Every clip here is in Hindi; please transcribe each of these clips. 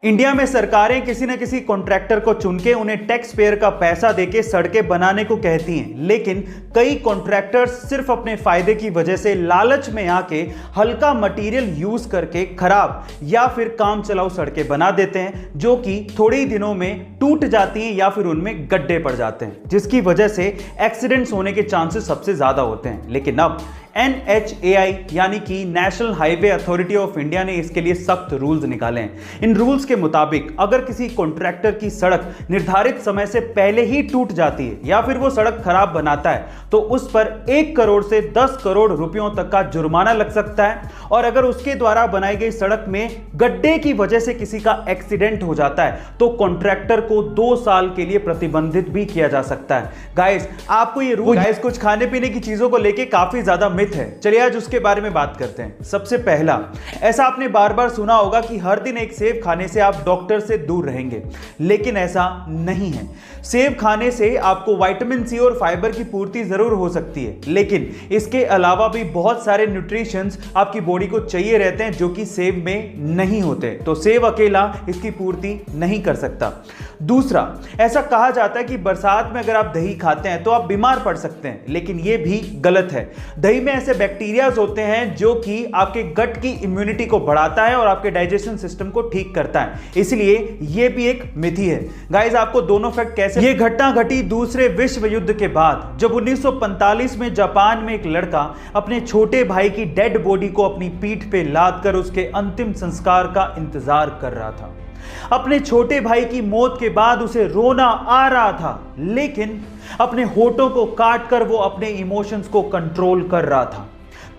इंडिया में सरकारें किसी न किसी कॉन्ट्रैक्टर को चुन के उन्हें टैक्स पेयर का पैसा देके सड़कें बनाने को कहती हैं, लेकिन कई कॉन्ट्रैक्टर्स सिर्फ अपने फायदे की वजह से लालच में आके हल्का मटेरियल यूज करके खराब या फिर काम चलाऊ सड़कें बना देते हैं, जो कि थोड़े ही दिनों में टूट जाती हैं या फिर उनमें गड्ढे पड़ जाते हैं, जिसकी वजह से एक्सीडेंट्स होने के चांसेस सबसे ज्यादा होते हैं। लेकिन अब NHAI यानी कि national highway authority of India ने इसके लिए सख्त रूल्स निकाले हैं। इन रूल्स के मुताबिक अगर किसी कॉन्ट्रैक्टर की सड़क निर्धारित समय से पहले ही टूट जाती है या फिर वो सड़क खराब बनाता है तो उस पर 1 करोड़ से 10 करोड़ रुपयों तक का जुर्माना लग सकता है, और अगर उसके द्वारा बनाई गई सड़क में गड्ढे की वजह से किसी का एक्सीडेंट हो जाता है तो कॉन्ट्रैक्टर को 2 साल के लिए प्रतिबंधित भी किया जा सकता है। गाइस, आपको ये रूल कुछ खाने पीने की चीजों को लेकर काफी ज्यादा मिथ है। चलिए आज उसके बारे में बात करते हैं। सबसे पहला, ऐसा आपने बार बार सुना होगा कि हर दिन एक सेब खाने से आप डॉक्टर से दूर रहेंगे, लेकिन ऐसा नहीं है। सेब खाने से आपको विटामिन सी और फाइबर की पूर्ति जरूर हो सकती है, लेकिन इसके अलावा भी बहुत सारे न्यूट्रिशंस आपकी बॉडी को चाहिए रहते हैं जो कि सेब में नहीं होते, तो सेब अकेला इसकी पूर्ति नहीं कर सकता। दूसरा, ऐसा कहा जाता है कि बरसात में अगर आप दही खाते हैं तो आप बीमार पड़ सकते हैं, लेकिन यह भी गलत है। दही में ऐसे बैक्टीरियाज होते हैं जो कि आपके गट की इम्यूनिटी को बढ़ाता है और आपके डाइजेशन सिस्टम को ठीक करता है, इसलिए यह भी एक मिथ ही है। गाइस, आपको दोनों फैक्ट कैसे, यह घटना घटी दूसरे विश्व युद्ध के बाद, जब 1945 में जापान में एक लड़का अपने छोटे भाई की डेड बॉडी को अपनी पीठ पे लाद कर उसके अंतिम संस्कार का इंतजार कर रहा था। अपने छोटे भाई की मौत के बाद उसे रोना आ रहा था, लेकिन अपने होठों को काट कर वो अपने इमोशंस को कंट्रोल कर रहा था।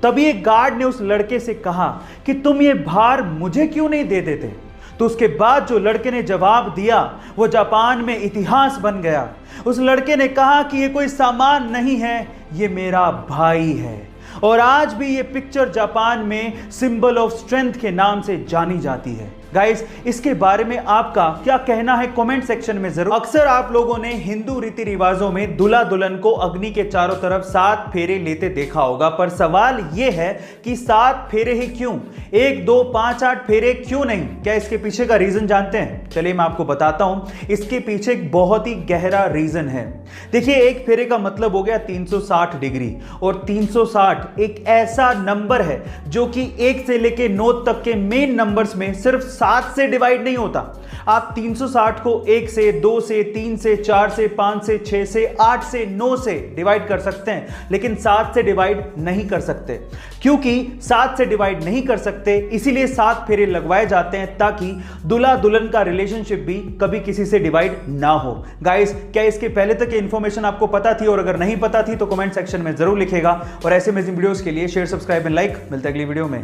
तभी एक गार्ड ने उस लड़के से कहा कि तुम ये भार मुझे क्यों नहीं दे देते। तो उसके बाद जो लड़के ने जवाब दिया वो जापान में इतिहास बन गया। उस लड़के ने कहा कि ये कोई सामान नहीं है, ये मेरा भाई है। और आज भी ये पिक्चर जापान में सिंबल ऑफ स्ट्रेंथ के नाम से जानी जाती है। गाइस, इसके बारे में आपका क्या कहना है कमेंट सेक्शन में जरूर। अक्सर आप लोगों ने हिंदू रीति रिवाजों में दूल्हा दुल्हन को अग्नि के चारों तरफ 7 फेरे लेते देखा होगा, पर सवाल यह है कि 7 फेरे ही क्यों, 1 2 5 8 फेरे क्यों नहीं? क्या इसके पीछे का रीजन जानते हैं? चलिए मैं आपको बताता हूं। इसके पीछे एक बहुत ही गहरा रीजन है। देखिए, एक फेरे का मतलब हो गया 360 डिग्री, और 360 एक ऐसा नंबर है जो कि 1 से लेके 9 तक के मेन नंबर्स में सिर्फ 7 से डिवाइड नहीं होता। आप 360 को 1 से, 2 से, 3 से, 4 से, 5 से, 6 से, 8 से, 9 से डिवाइड कर सकते हैं, लेकिन 7 से डिवाइड नहीं कर सकते। क्योंकि 7 से डिवाइड नहीं कर सकते, इसीलिए 7 फेरे लगवाए जाते हैं ताकि दूल्हा दुल्हन का रिलेशनशिप भी कभी किसी से डिवाइड ना हो। गाइस, क्या इसके पहले तक इंफॉर्मेशन आपको पता थी? और अगर नहीं पता थी तो कमेंट सेक्शन में जरूर लिखेगा। और ऐसे अमेजिंग वीडियोस के लिए शेयर, सब्सक्राइब एंड लाइक। मिलते हैं अगली वीडियो में।